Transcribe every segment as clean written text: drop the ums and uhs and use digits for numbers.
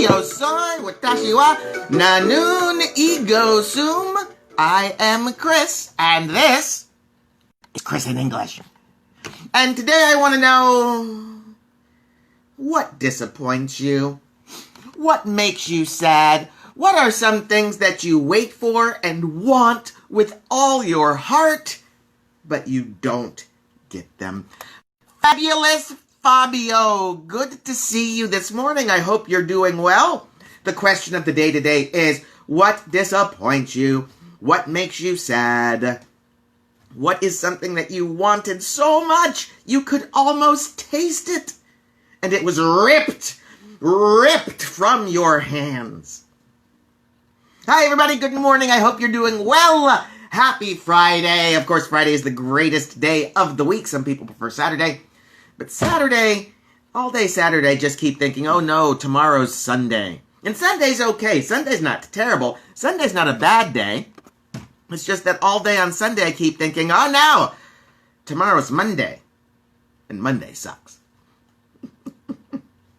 yo soy watashi wa nanun ego sum. I am Chris, and this is Chris in English. And today I want to know, what disappoints you? What makes you sad? What are some things that you wait for and want with all your heart, but you don't get them? Fabulous Fabio, good to see you this morning. I hope you're doing well. The question of the day today is, what disappoints you? What makes you sad? What is something that you wanted so much you could almost taste it, and it was ripped from your hands? Hi, everybody. Good morning. I hope you're doing well. Happy Friday. Of course, Friday is the greatest day of the week. Some people prefer Saturday. But Saturday, all day Saturday, just keep thinking, oh no, tomorrow's Sunday. And Sunday's okay. Sunday's not terrible. Sunday's not a bad day. It's just that all day on Sunday, I keep thinking, oh no, tomorrow's Monday. And Monday sucks.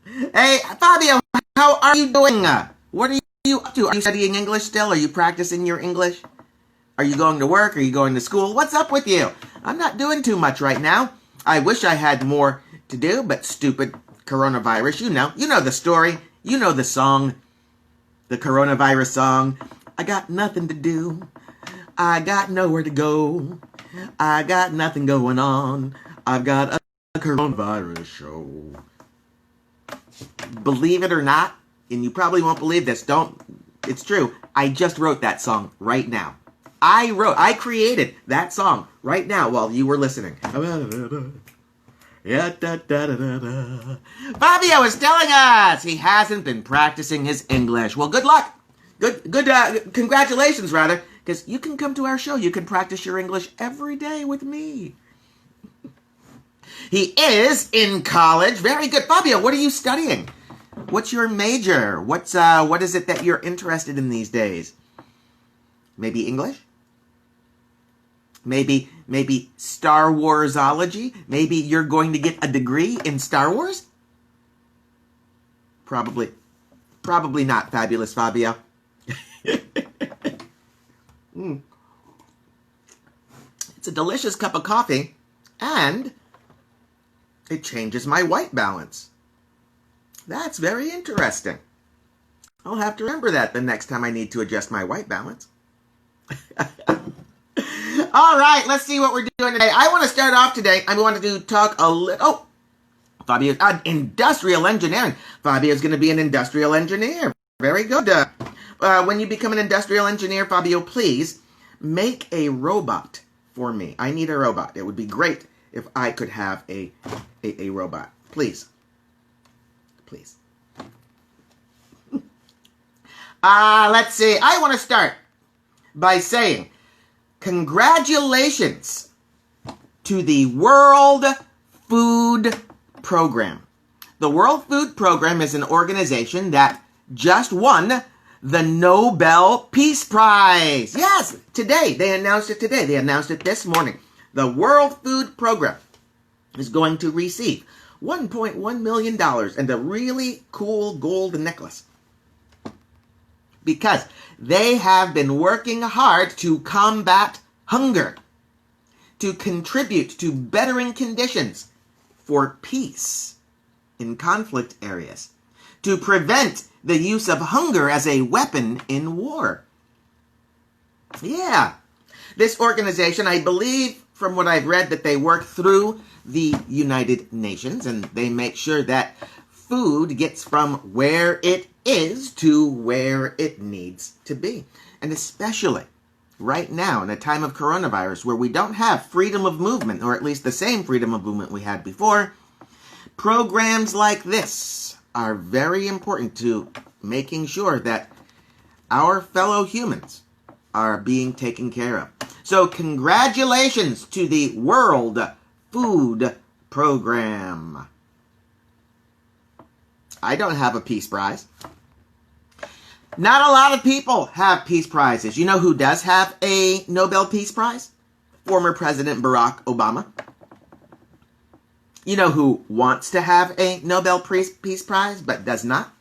Hey, Fabio, how are you doing? What are you up to? Are you studying English still? Are you practicing your English? Are you going to work? Are you going to school? What's up with you? I'm not doing too much right now. I wish I had more to do, but stupid coronavirus, you know the story, you know the song, the coronavirus song. I got nothing to do. I got nowhere to go. I got nothing going on. I've got a coronavirus show. Believe it or not, and you probably won't believe this, it's true, I just wrote that song right now. I created that song right now while you were listening. Fabio is telling us he hasn't been practicing his English. Well, good luck. Congratulations, rather, because you can come to our show. You can practice your English every day with me. He is in college. Very good. Fabio, what are you studying? What's your major? What is it that you're interested in these days? Maybe English? Maybe Star Warsology? Maybe you're going to get a degree in Star Wars? Probably not, Fabulous Fabio. It's a delicious cup of coffee, and it changes my white balance. That's very interesting. I'll have to remember that the next time I need to adjust my white balance. All right, let's see what we're doing today. I want to start off today. I wanted to talk a little... Oh, Fabio, industrial engineering. Fabio's going to be an industrial engineer. Very good. When you become an industrial engineer, Fabio, please make a robot for me. I need a robot. It would be great if I could have a robot. Please. Please. Let's see. I want to start by saying congratulations to the World Food Program. The World Food Program is an organization that just won the Nobel Peace Prize. Yes, today. They announced it today. They announced it this morning. The World Food Program is going to receive $1.1 million and a really cool gold necklace, because they have been working hard to combat hunger, to contribute to bettering conditions for peace in conflict areas, to prevent the use of hunger as a weapon in war. Yeah, this organization, I believe, from what I've read, that they work through the United Nations, and they make sure that food gets from where it is to where it needs to be. And especially right now, in a time of coronavirus, where we don't have freedom of movement, or at least the same freedom of movement we had before, programs like this are very important to making sure that our fellow humans are being taken care of. So congratulations to the World Food Program. I don't have a Peace Prize. Not a lot of people have Peace Prizes. You know who does have a Nobel Peace Prize? Former President Barack Obama. You know who wants to have a Nobel Peace Prize but does not?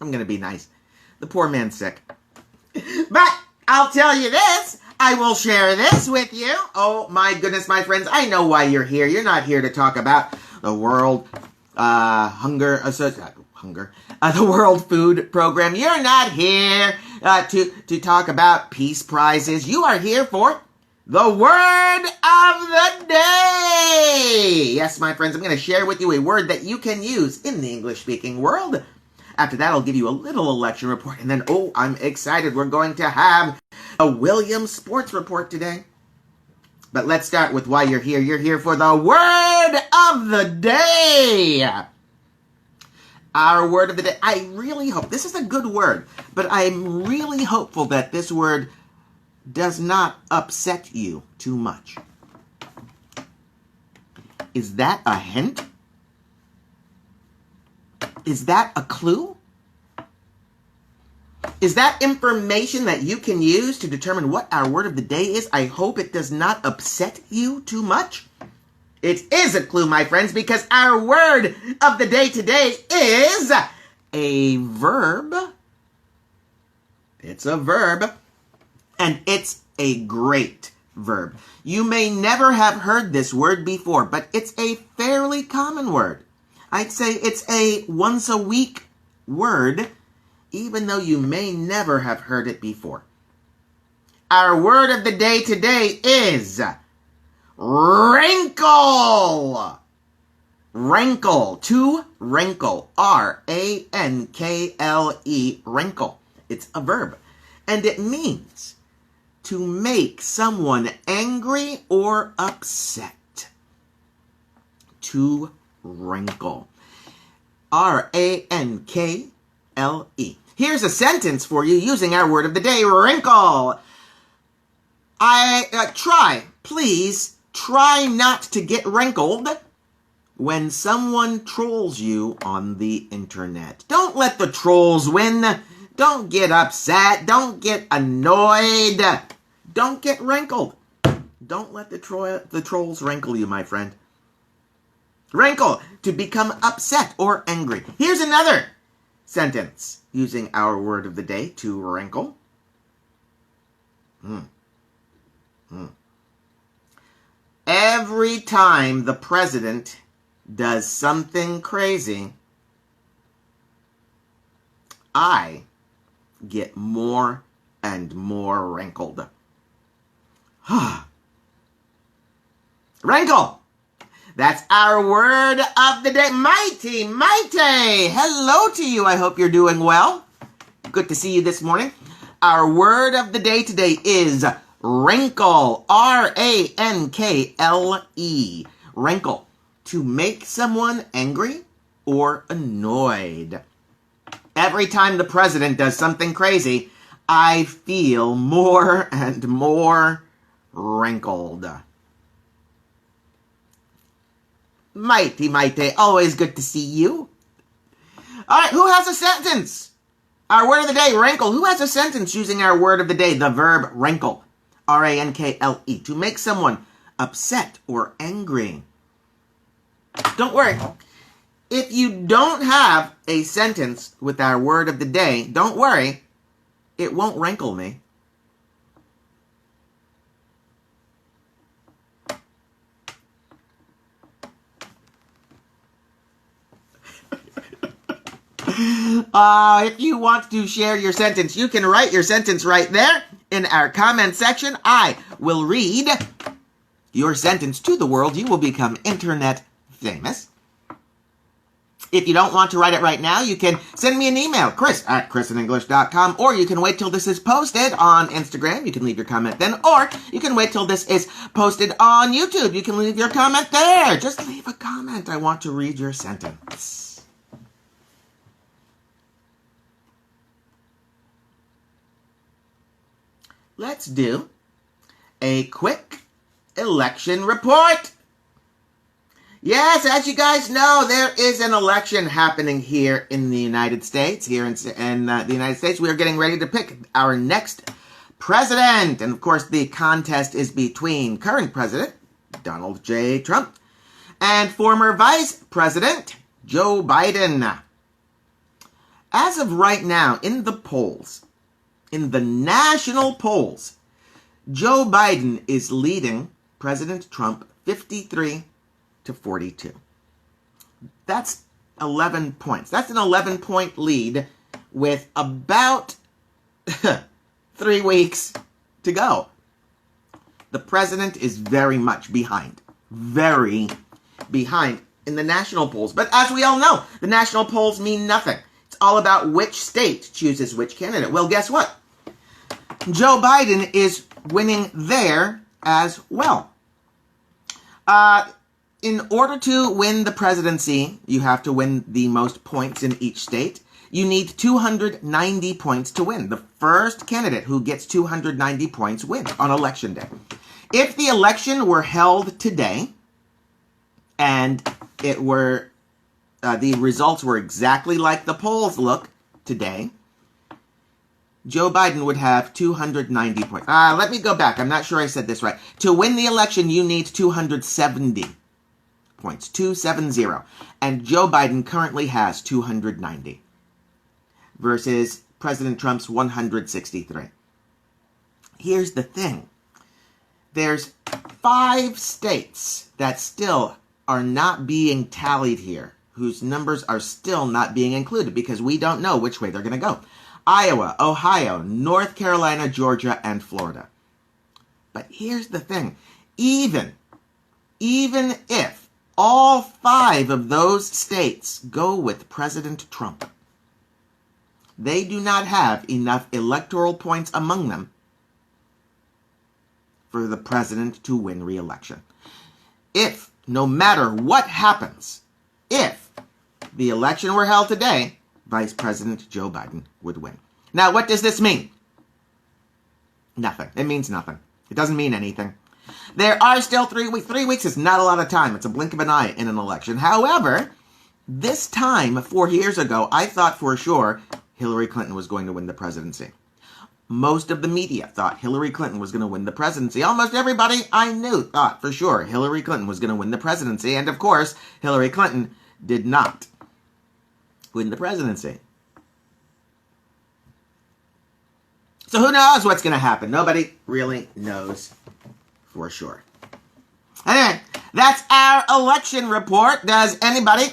I'm going to be nice. The poor man's sick. But I'll tell you this. I will share this with you. Oh, my goodness, my friends. I know why you're here. You're not here to talk about the World the World Food Program. You're not here to talk about peace prizes. You are here for the word of the day. Yes, my friends, I'm going to share with you a word that you can use in the English-speaking world. After that, I'll give you a little election report. And then, oh, I'm excited. We're going to have a Williams sports report today. But let's start with why you're here. You're here for the word of the day. Our word of the day. I really hope, this is a good word, but I'm really hopeful that this word does not upset you too much. Is that a hint? Is that a clue? Is that information that you can use to determine what our word of the day is? I hope it does not upset you too much. It is a clue, my friends, because our word of the day today is a verb. It's a verb, and it's a great verb. You may never have heard this word before, but it's a fairly common word. I'd say it's a once-a-week word, even though you may never have heard it before. Our word of the day today is wrinkle. Rankle. To wrinkle. R-A-N-K-L-E. Wrinkle. It's a verb. And it means to make someone angry or upset. To wrinkle. R-A-N-K-L-E. Here's a sentence for you using our word of the day, wrinkle. Please try not to get wrinkled when someone trolls you on the internet. Don't let the trolls win. Don't get upset. Don't get annoyed. Don't get wrinkled. Don't let the trolls wrinkle you, my friend. Wrinkle, to become upset or angry. Here's another sentence using our word of the day, to wrinkle. Every time the president does something crazy, I get more and more wrinkled. Wrinkle. That's our word of the day. Mighty, mighty. Hello to you. I hope you're doing well. Good to see you this morning. Our word of the day today is wrinkle. R-A-N-K-L-E. Wrinkle. To make someone angry or annoyed. Every time the president does something crazy, I feel more and more wrinkled. Mighty, mighty. Always good to see you. All right, who has a sentence? Our word of the day, wrinkle. Who has a sentence using our word of the day, the verb wrinkle? R-A-N-K-L-E. To make someone upset or angry. Don't worry. If you don't have a sentence with our word of the day, don't worry. It won't wrinkle me. If you want to share your sentence, you can write your sentence right there in our comment section. I will read your sentence to the world. You will become internet famous. If you don't want to write it right now, you can send me an email, chris@ChrisinEnglish.com, or you can wait till this is posted on Instagram. You can leave your comment then, or you can wait till this is posted on YouTube. You can leave your comment there. Just leave a comment. I want to read your sentence. Let's do a quick election report. Yes, as you guys know, there is an election happening here in the United States. Here in the United States, we are getting ready to pick our next president. And of course, the contest is between current President Donald J. Trump and former Vice President Joe Biden. As of right now, in the polls, in the national polls, Joe Biden is leading President Trump 53 to 42. That's 11 points. That's an 11-point lead with about 3 weeks to go. The president is very much behind. Very behind in the national polls. But as we all know, the national polls mean nothing. It's all about which state chooses which candidate. Well, guess what? Joe Biden is winning there as well. In order to win the presidency, you have to win the most points in each state. You need 290 points to win. The first candidate who gets 290 points wins on election day. If the election were held today, and the results were exactly like the polls look today, Joe Biden would have 290 points. Let me go back. I'm not sure I said this right. To win the election, you need 270 points. 270. And Joe Biden currently has 290 versus President Trump's 163. Here's the thing. There's 5 states that still are not being tallied here, whose numbers are still not being included because we don't know which way they're going to go. Iowa, Ohio, North Carolina, Georgia, and Florida. But here's the thing. Even if all 5 of those states go with President Trump, they do not have enough electoral points among them for the president to win re-election. If, no matter what happens, if the election were held today, Vice President Joe Biden would win. Now, what does this mean? Nothing. It means nothing. It doesn't mean anything. There are still 3 weeks. 3 weeks is not a lot of time. It's a blink of an eye in an election. However, this time, 4 years ago, I thought for sure Hillary Clinton was going to win the presidency. Most of the media thought Hillary Clinton was going to win the presidency. Almost everybody I knew thought for sure Hillary Clinton was going to win the presidency. And of course, Hillary Clinton did not win the presidency. So who knows what's going to happen? Nobody really knows for sure. Anyway, that's our election report. Does anybody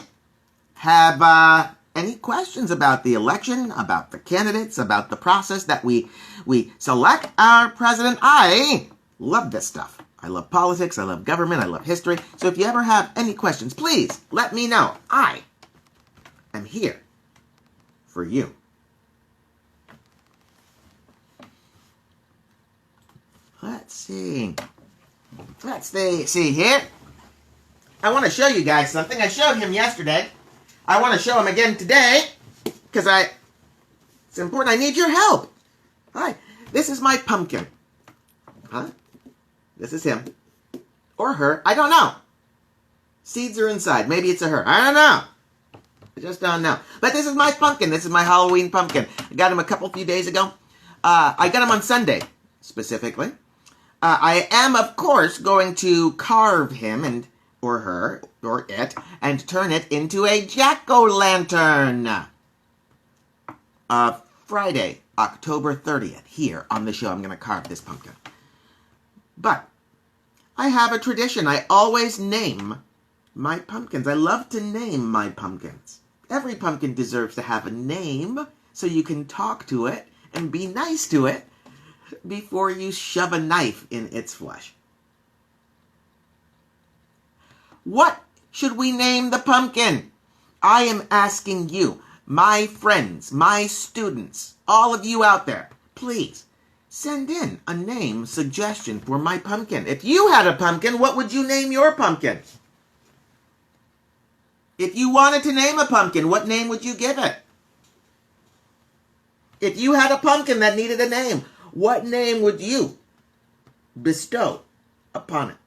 have any questions about the election, about the candidates, about the process that we select our president? I love this stuff. I love politics. I love government. I love history. So if you ever have any questions, please let me know. I am here for you. Let's see. Let's see here. I want to show you guys something. I showed him yesterday. I want to show him again today because it's important. I need your help. Hi. This is my pumpkin. Huh? This is him. Or her. I don't know. Seeds are inside. Maybe it's a her. I don't know. I just don't know. But this is my pumpkin. This is my Halloween pumpkin. I got him a few days ago. I got him on Sunday, specifically. I am, of course, going to carve him or her or it and turn it into a jack-o'-lantern. Friday, October 30th, here on the show, I'm going to carve this pumpkin. But I have a tradition. I always name my pumpkins. I love to name my pumpkins. Every pumpkin deserves to have a name so you can talk to it and be nice to it before you shove a knife in its flesh. What should we name the pumpkin? I am asking you, my friends, my students, all of you out there, please send in a name suggestion for my pumpkin. If you had a pumpkin, what would you name your pumpkin? If you wanted to name a pumpkin, what name would you give it? If you had a pumpkin that needed a name, what name would you bestow upon it?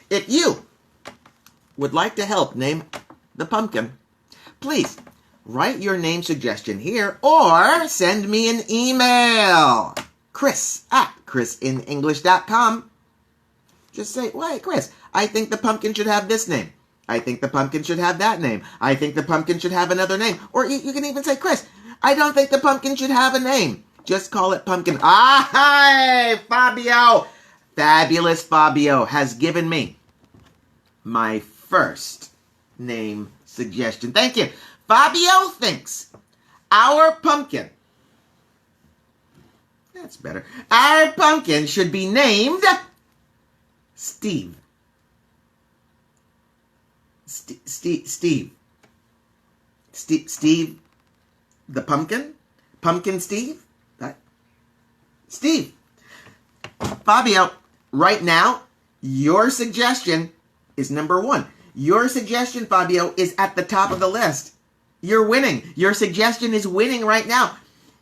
If you would like to help name the pumpkin, please write your name suggestion here or send me an email. Chris@ChrisinEnglish.com. Just say, well, hey, Chris, I think the pumpkin should have this name. I think the pumpkin should have that name. I think the pumpkin should have another name. Or you can even say, Chris, I don't think the pumpkin should have a name. Just call it pumpkin. Hi, Fabio. Fabulous Fabio has given me my first name suggestion. Thank you. Fabio thinks our pumpkin, that's better, our pumpkin should be named Steve. Steve, the pumpkin? Pumpkin Steve? Steve. Fabio, right now, your suggestion is number one. Your suggestion, Fabio, is at the top of the list. You're winning. Your suggestion is winning right now.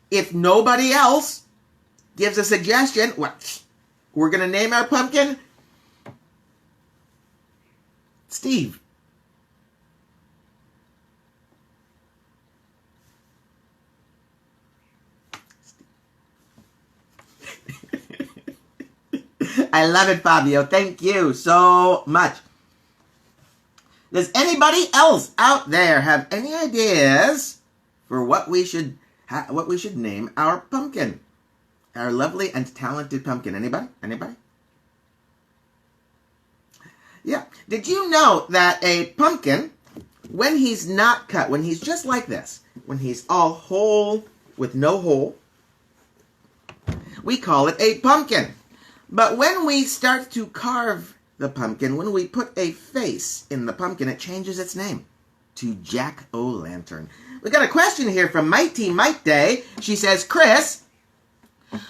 If nobody else gives a suggestion, we're going to name our pumpkin Steve. I love it, Fabio. Thank you so much. Does anybody else out there have any ideas for what we should name our pumpkin? Our lovely and talented pumpkin. Anybody? Anybody? Yeah. Did you know that a pumpkin, when he's not cut, when he's just like this, when he's all whole with no hole, we call it a pumpkin. But when we start to carve the pumpkin, when we put a face in the pumpkin, it changes its name to Jack-o'-lantern. We got a question here from Mighty Mite Day. She says, Chris,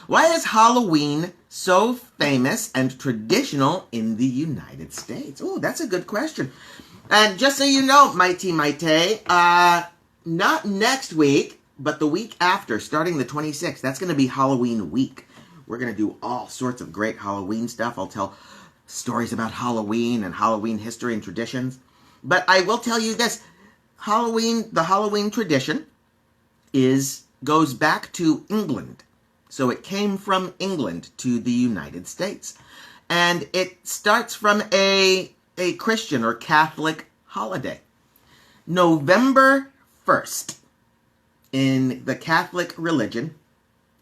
why is Halloween so famous and traditional in the United States? Oh, that's a good question. And just so you know, Mighty Mite Day, not next week, but the week after, starting the 26th, that's going to be Halloween week. We're going to do all sorts of great Halloween stuff. I'll tell stories about Halloween and Halloween history and traditions. But I will tell you this, the Halloween tradition goes back to England. So it came from England to the United States. And it starts from a Christian or Catholic holiday. November 1st in the Catholic religion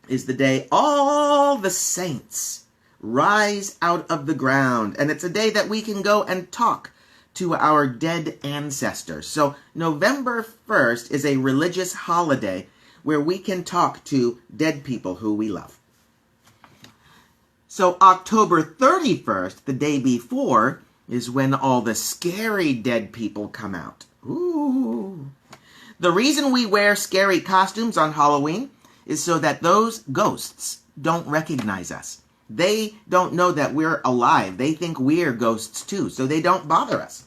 is the day all the saints rise out of the ground. And it's a day that we can go and talk to our dead ancestors. So November 1st is a religious holiday where we can talk to dead people who we love. So October 31st, the day before, is when all the scary dead people come out. Ooh. The reason we wear scary costumes on Halloween is so that those ghosts don't recognize us. They don't know that we're alive. They think we're ghosts too, so they don't bother us.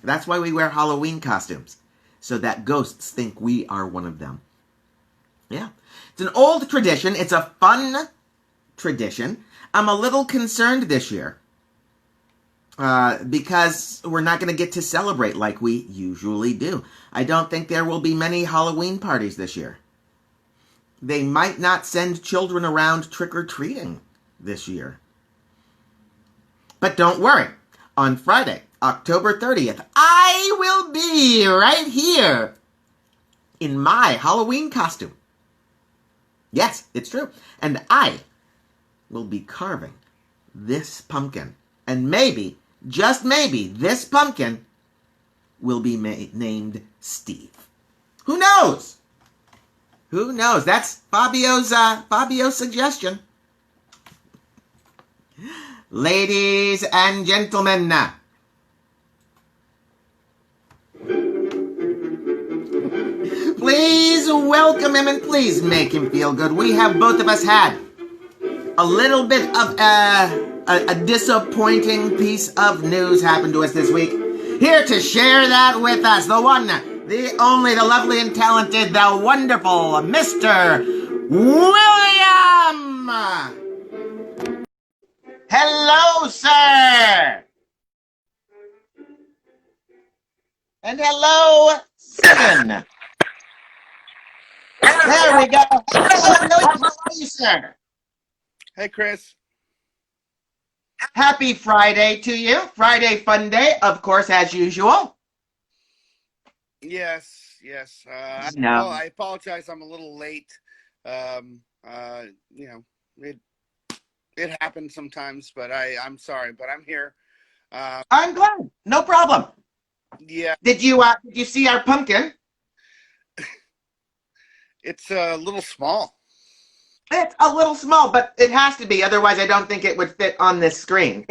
That's why we wear Halloween costumes, so that ghosts think we are one of them. Yeah. It's an old tradition. It's a fun tradition. I'm a little concerned this year because we're not going to get to celebrate like we usually do. I don't think there will be many Halloween parties this year. They might not send children around trick-or-treating this year. But don't worry. On Friday, October 30th, I will be right here in my Halloween costume. Yes, it's true. And I will be carving this pumpkin. And maybe, just maybe, this pumpkin will be named Steve. Who knows? Who knows? That's Fabio's suggestion. Ladies and gentlemen, please welcome him and please make him feel good. We have both of us had a little bit of a disappointing piece of news happen to us this week. Here to share that with us, the one, the only, the lovely and talented, the wonderful Mr. William! Hello, sir! And hello, Stephen. There we go. Hello, how are you, sir? Hey, Chris. Happy Friday to you. Friday fun day, of course, as usual. Yes, yes. No. I apologize. I'm a little late. You know, it happens sometimes, but I'm sorry, but I'm here. Uh, I'm glad. No problem. yeah, Did you see our pumpkin? it's a little small. It's a little small, but it has to be. Otherwise, I don't think it would fit on this screen.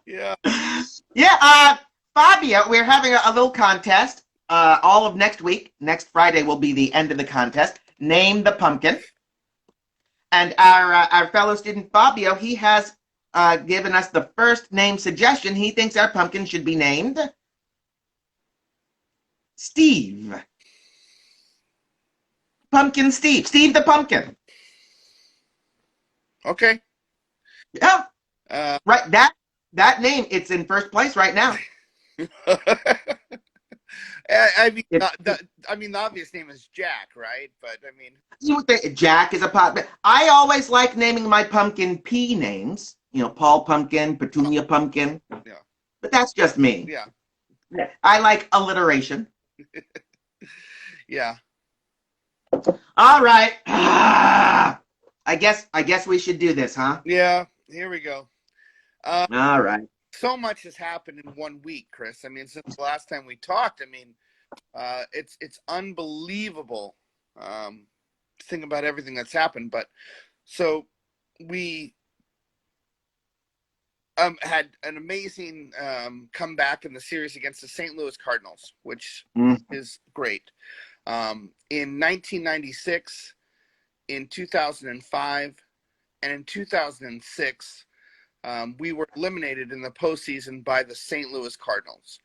Yeah. Yeah, Fabio, we're having a little contest all of next week. Next Friday will be the end of the contest. Name the pumpkin. And our fellow student Fabio, he has given us the first name suggestion. He thinks our pumpkin should be named Steve. Pumpkin Steve. Steve the pumpkin. Okay. Yeah, Uh, right. That name, it's in first place right now. I mean, It, the obvious name is Jack, right? But I mean, you would think Jack is a pop. I always like naming my pumpkin P names. You know, Paul Pumpkin, Petunia Pumpkin. yeah, But that's just me. yeah, I like alliteration. yeah, All right. I guess we should do this, huh? yeah. Here we go. Uh, All right. so much has happened in 1 week, Chris. I mean, since the last time we talked, I mean, it's unbelievable. To think about everything that's happened. But so we had an amazing comeback in the series against the St. Louis Cardinals, which Mm. is great. In 1996, in 2005, and in 2006, we were eliminated in the postseason by the St. Louis Cardinals.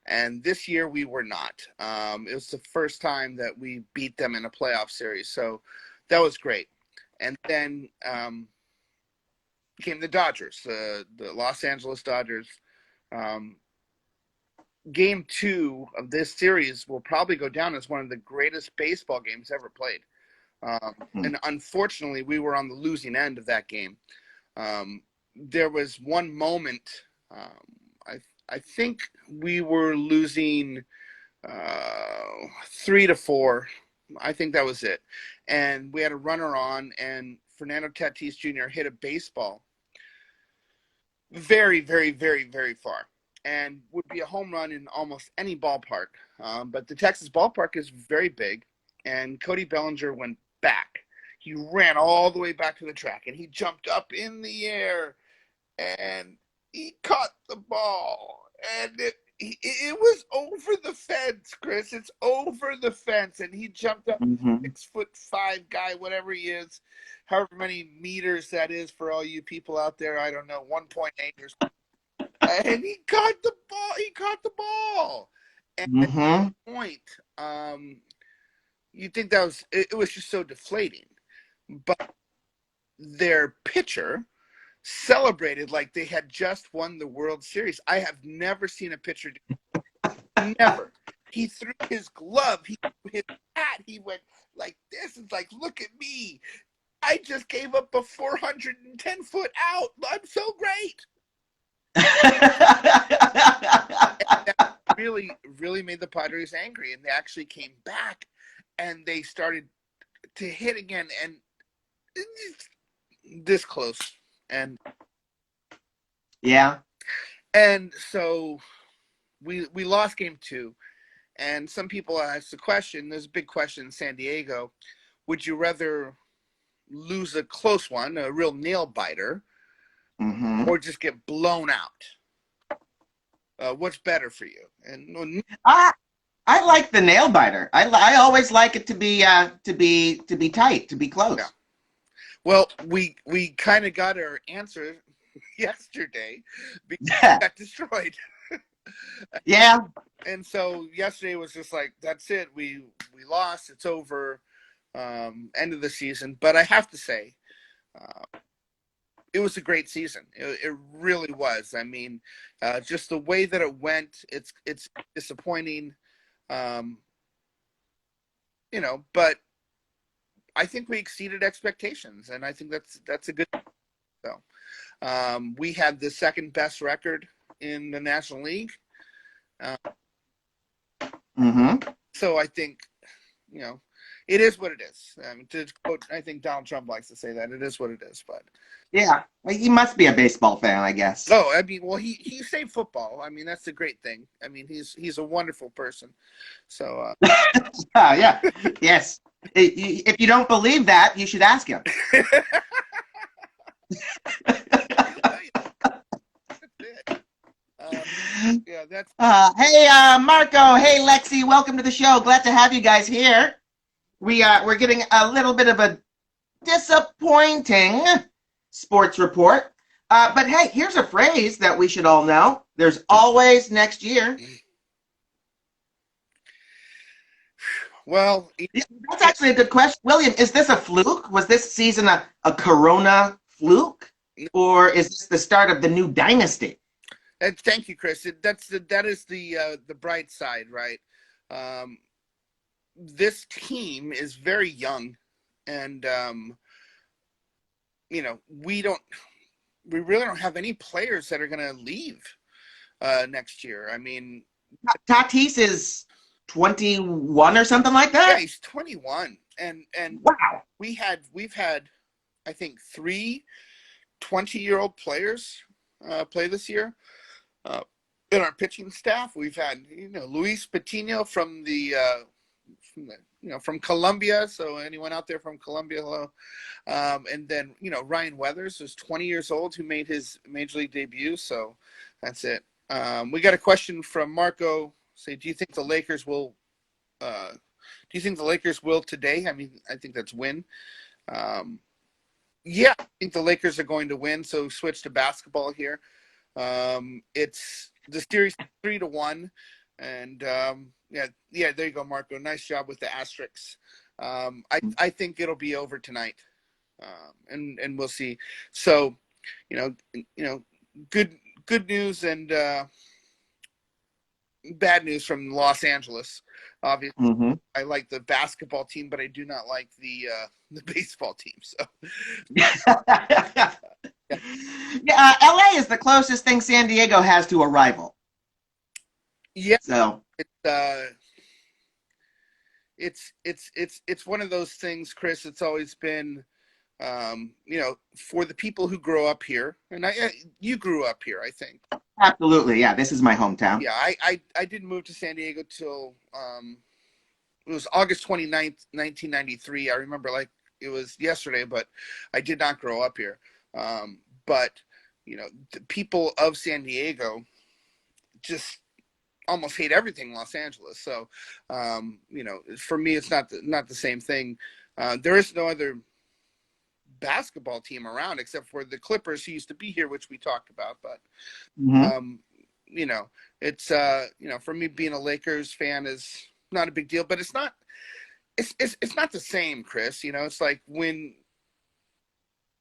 And this year we were not. It was the first time that we beat them in a playoff series. So that was great. And then came the Dodgers, the Los Angeles Dodgers. Game 2 of this series will probably go down as one of the greatest baseball games ever played. And unfortunately, we were on the losing end of that game. There was one moment, I think we were losing 3-4. I think that was it. And we had a runner on, and Fernando Tatis Jr. hit a baseball very, very, very, very far, and would be a home run in almost any ballpark. But the Texas ballpark is very big, and Cody Bellinger went back. He ran all the way back to the track, and he jumped up in the air, and he caught the ball, and it was over the fence, Chris. It's over the fence, and he jumped up. Mm-hmm. 6'5" guy, whatever he is, however many meters that is for all you people out there. I don't know, 1.8 or something. And he caught the ball. He caught the ball. And at that point, you think that was it was just so deflating. But their pitcher celebrated like they had just won the World Series. I have never seen a pitcher do that. Never. He threw his glove, he threw his hat, he went like this. It's like, look at me. I just gave up a 410-foot out. I'm so great. And that really, really made the Padres angry, and they actually came back and they started to hit again, and this close. And Yeah. and so we lost game 2, and some people asked the question, there's a big question in San Diego, would you rather lose a close one, a real nail biter, or just get blown out? What's better for you? And I like the nail biter. I always like it to be tight, to be close. Yeah. Well, we kind of got our answer yesterday because we got destroyed. Yeah. And so yesterday was just like, that's it. We lost. It's over. End of the season. But I have to say, it was a great season. It really was. I mean, just the way that it went, it's disappointing. But I think we exceeded expectations, and I think that's a good thing. So we had the second best record in the National League. Mm-hmm. So I think, it is what it is. To quote, I think Donald Trump likes to say that it is what it is. But Yeah, well, you must be a baseball fan, I guess. I mean, well, he saved football. I mean, that's the great thing. I mean, he's a wonderful person. So Yeah, yes. If you don't believe that, you should ask him. yeah, that's. Hey, Marco. Hey, Lexi. Welcome to the show. Glad to have you guys here. We're getting a little bit of a disappointing sports report. But hey, here's a phrase that we should all know. There's always next year. Well, Yeah, that's actually a good question. William, is this a fluke? Was this season a corona fluke? Or is this the start of the new dynasty? thank you, Chris. That is the bright side, right? This team is very young, and we really don't have any players that are going to leave next year. I mean, Tatis is 21 or something like that? yeah, he's 21, and wow. we've had I think 3 20-year-old players play this year. In our pitching staff, we've had Luis Patino from from Colombia. So anyone out there from Colombia, hello. And then Ryan Weathers was 20 years old, who made his major league debut. So that's it. We got a question from Marco. Say, do you think the Lakers will? Do you think the Lakers will today? I mean, I think that's win. Yeah, I think the Lakers are going to win. So switch to basketball here. It's the series 3-1, and yeah, there you go, Marco. Nice job with the asterisks. I think it'll be over tonight, and we'll see. So, good news and bad news from Los Angeles. Obviously, Mm-hmm. I like the basketball team, but I do not like the baseball team. So. Yeah, LA is the closest thing San Diego has to a rival. Yeah. So it's one of those things, Chris. It's always been, for the people who grow up here, and you grew up here, I think. Absolutely, yeah. This is my hometown. Yeah, I didn't move to San Diego till it was August 29th, 1993. I remember like it was yesterday, but I did not grow up here. But the people of San Diego just almost hate everything Los Angeles. So, for me, it's not the same thing. There is no other basketball team around except for the Clippers who used to be here, which we talked about. But, it's, for me, being a Lakers fan is not a big deal, but it's not the same, Chris. It's like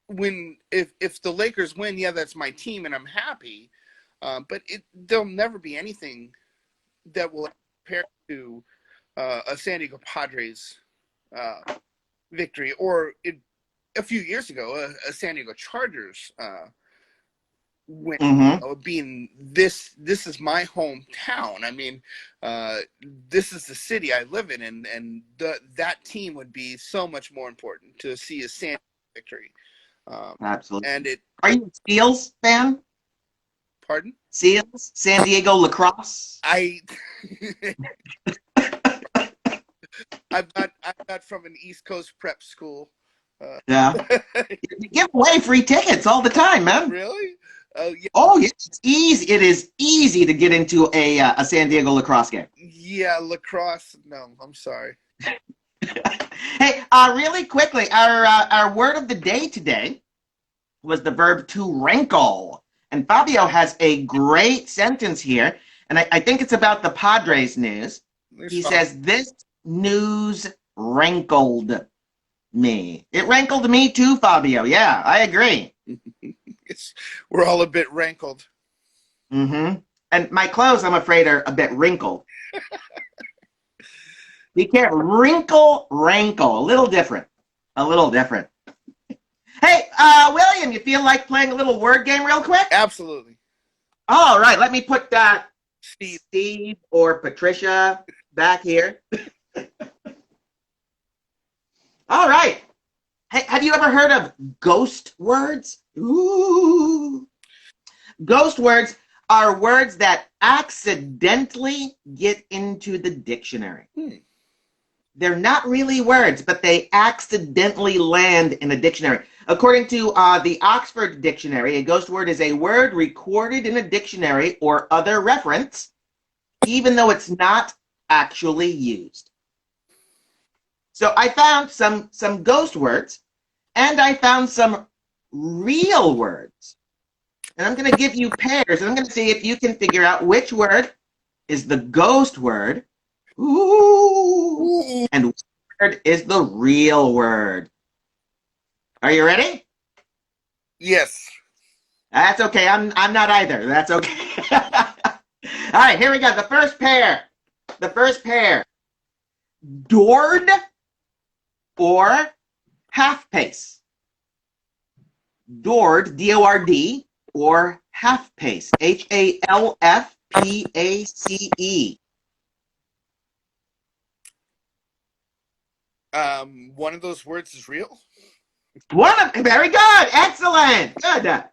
if the Lakers win, yeah, that's my team and I'm happy. But there'll never be anything that will compare to a San Diego Padres victory, or a few years ago, a San Diego Chargers win. Being this is my hometown. I mean, this is the city I live in, and that team would be so much more important to see a San Diego victory. Absolutely. And are you a Seals fan? Pardon? Seals, San Diego lacrosse. I'm not from an East Coast prep school. Yeah, you give away free tickets all the time, man. Really? Yeah. Oh, yes, it's easy. It is easy to get into a San Diego lacrosse game. Yeah, lacrosse. No, I'm sorry. Hey, really quickly, our word of the day today was the verb to rankle. And Fabio has a great sentence here, and I think it's about the Padres news. He says, this news rankled me. It rankled me too, Fabio. Yeah, I agree. We're all a bit rankled. Mm-hmm. And my clothes, I'm afraid, are a bit wrinkled. Be careful. Wrinkle, rankle. A little different. A little different. Hey, William, you feel like playing a little word game real quick? Absolutely. All right, let me put Steve. Steve or Patricia back here. All right. Hey, have you ever heard of ghost words? Ooh. Ghost words are words that accidentally get into the dictionary. They're not really words, but they accidentally land in a dictionary. According to the Oxford Dictionary, a ghost word is a word recorded in a dictionary or other reference, even though it's not actually used. So I found some ghost words, and I found some real words. And I'm going to give you pairs, and I'm going to see if you can figure out which word is the ghost word. Ooh. And which word is the real word. Are you ready? Yes. That's okay. I'm not either. That's okay. All right, here we go. The first pair. The first pair. Dord or half pace. Dord, D-O-R-D, or half pace, H-A-L-F-P-A-C-E. One of those words is real. Very good. Excellent. Good.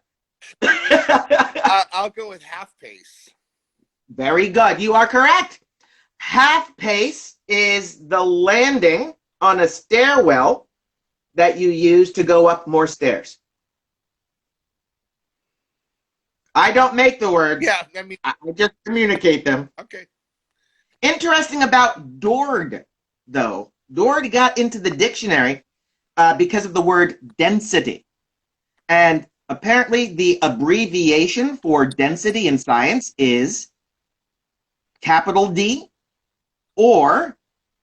I'll go with half pace. Very good. You are correct. Half pace is the landing on a stairwell that you use to go up more stairs. I don't make the words. Yeah, I mean, I just communicate them. okay. Interesting about Dord, though. Dord got into the dictionary because of the word density. And apparently the abbreviation for density in science is capital D or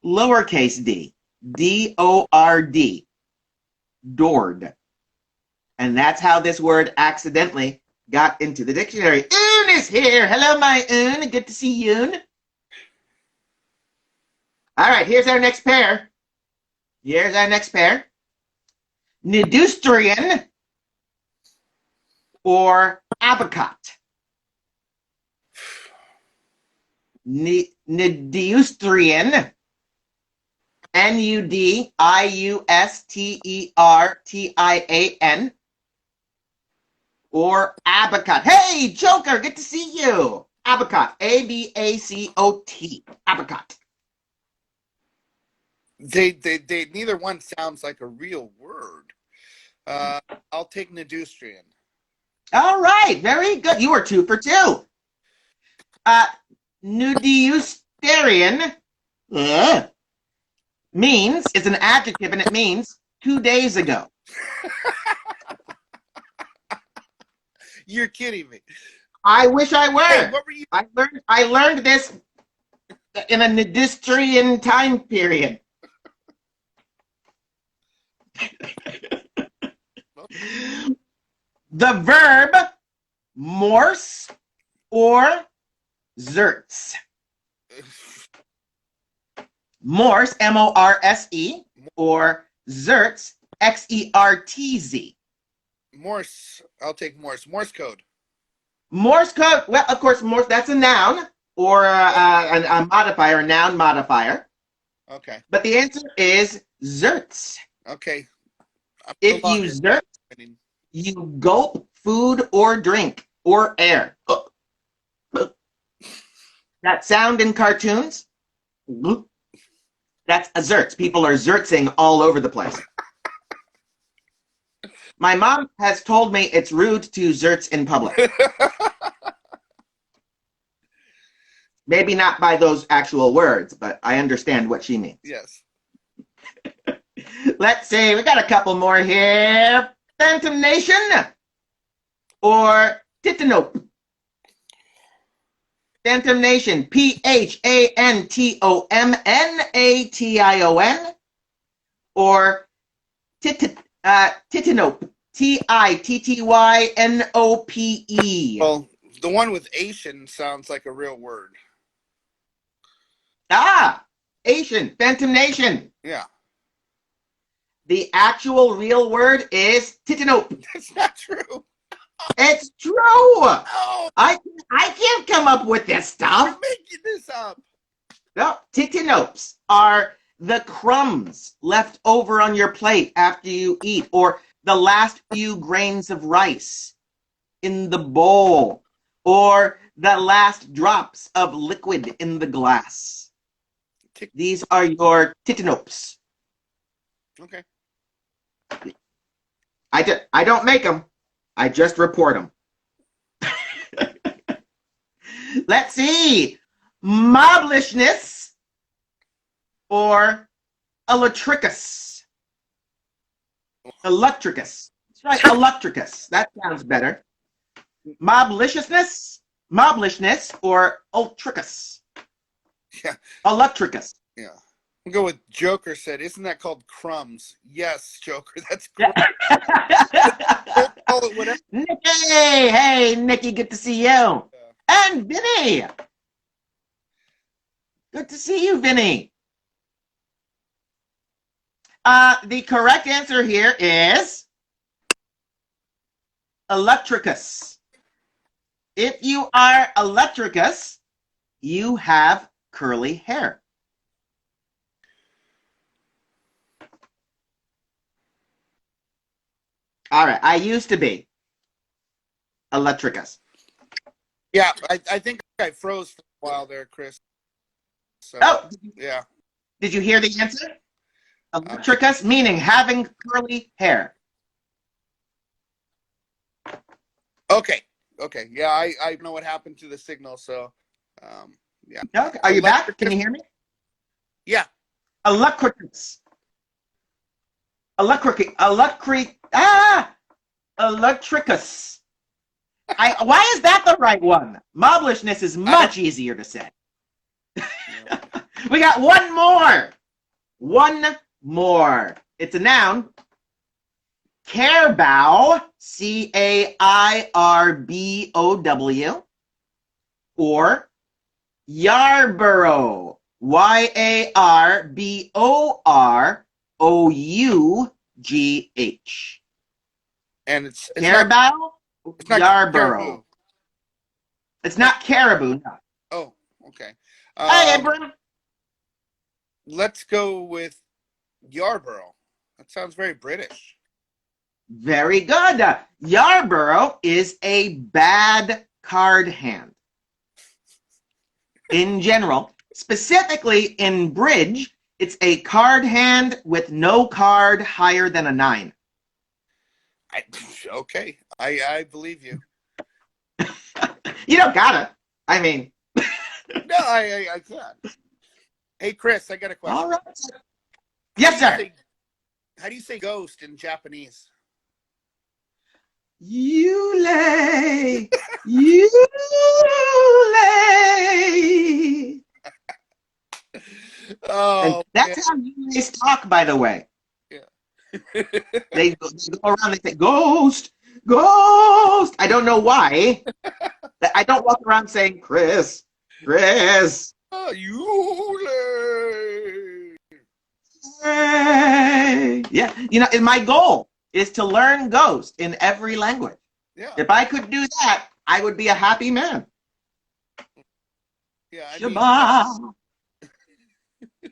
lowercase d, D-O-R-D, Dord. And that's how this word accidentally got into the dictionary. Oon is here. Hello, my Oon. Good to see you, Oon. All right, here's our next pair. Here's our next pair. Nedustrian or abacot. Nedustrian, N-U-D-I-U-S-T-E-R-T-I-A-N, or abacot. Hey, Joker, good to see you. Abacot, A-B-A-C-O-T, abacot. They neither one sounds like a real word. I'll take Nedustrian. All right, very good. You are 2 for 2. Nudiusterian means, it's an adjective, and it means 2 days ago. You're kidding me. I wish I were. Hey, what were you? I learned this in a Nedustrian time period. The verb morse or zerts. Morse, M-O-R-S-E, or zerts, X-E-R-T-Z. Morse. I'll take Morse. Morse code. Morse code. Well, of course, Morse, that's a noun or a modifier, a noun modifier. Okay. But the answer is zerts. Okay. If you zert, you gulp food or drink or air. That sound in cartoons, that's a zerts. People are zertsing all over the place. My mom has told me it's rude to zerts in public. Maybe not by those actual words, but I understand what she means. Yes. Let's see. We got a couple more here. Phantom Nation or Titanope. Phantom Nation, P-H-A-N-T-O-M-N-A-T-I-O-N, or Titanope, T-I-T-T-Y-N-O-P-E. Well, the one with Asian sounds like a real word. Ah, Asian, Phantom Nation. Yeah. The actual real word is Titanope. That's not true. It's true. Oh, I can't come up with this you're stuff. making this up. No, titinopes are the crumbs left over on your plate after you eat, or the last few grains of rice in the bowl, or the last drops of liquid in the glass. These are your titinopes. Okay. I don't make them. I just report them. Let's see. Moblishness or electricus. Electricus. That's right, electricus. That sounds better. Moblishness or electricus. Yeah. Electricus. Yeah. I'll go with Joker said. Isn't that called crumbs? Yes, Joker. That's crumbs. Call it whatever. Nikki! Hey, Nikki, good to see you. And Vinny! Good to see you, Vinny. The correct answer here is electricus. If you are electricus, you have curly hair. All right, I used to be electricus. Yeah, I think I froze for a while there, Chris. So, yeah. Did you hear the answer? Electricus, meaning having curly hair. Okay. Yeah, I know what happened to the signal, so yeah. Okay. Are you back? Can you hear me? Yeah. Electricus. Electricus. Why is that the right one? Moblishness is much easier to say. We got one more. One more. It's a noun. Cairbow, Cairbow, or Yarborough, Yarboroughh. And it's Cairbow, it's not Yarborough. Caribou. It's not caribou, no. Oh, okay. Hey, Abram. Let's go with Yarborough. That sounds very British. Very good. Yarborough is a bad card hand. In general, specifically in bridge, it's a card hand with no card higher than a 9. Okay, I believe you. You don't gotta. I mean. No, I can't. Hey, Chris, I got a question. All right. Yes, sir. How do you say ghost in Japanese? Yule. Oh, and that's how Yules talk, by the way. Yeah. They go around, they say, ghost, ghost. I don't know why. I don't walk around saying, Chris. Yule. Yeah, and my goal is to learn ghost in every language. Yeah. If I could do that, I would be a happy man. Yeah. Shabbat.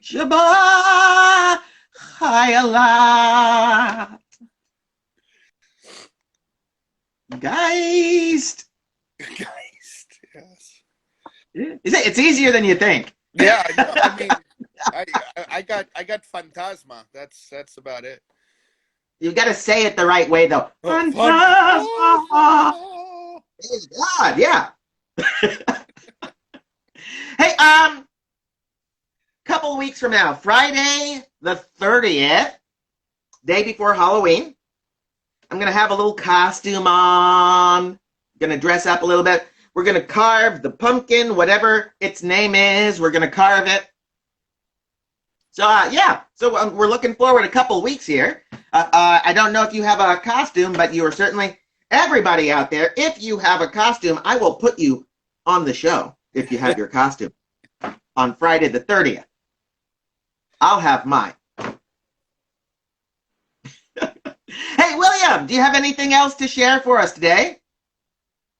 Shabbat. Chayalat. Geist. Yes. It's easier than you think. Yeah. I mean, I got Phantasma. That's about it. You've got to say it the right way, though. Phantasma. God, yeah. Hey, couple weeks from now, Friday the 30th, day before Halloween, I'm gonna have a little costume on. Gonna dress up a little bit. We're gonna carve the pumpkin, whatever its name is. We're gonna carve it. So yeah, so we're looking forward a couple weeks here. I don't know if you have a costume, but you are certainly, everybody out there, if you have a costume, I will put you on the show if you have your costume on Friday the 30th. I'll have mine. Hey, William, do you have anything else to share for us today?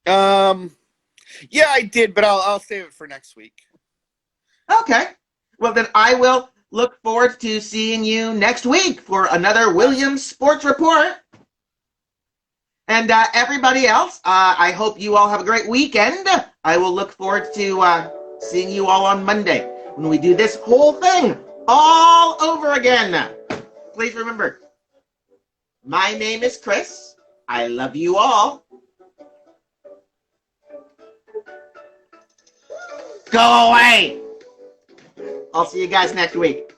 Yeah, I did, but I'll save it for next week. Okay. Well, then I will look forward to seeing you next week for another Williams Sports Report. And everybody else, I hope you all have a great weekend. I will look forward to seeing you all on Monday when we do this whole thing all over again. Please remember, my name is Chris. I love you all. Go away. I'll see you guys next week.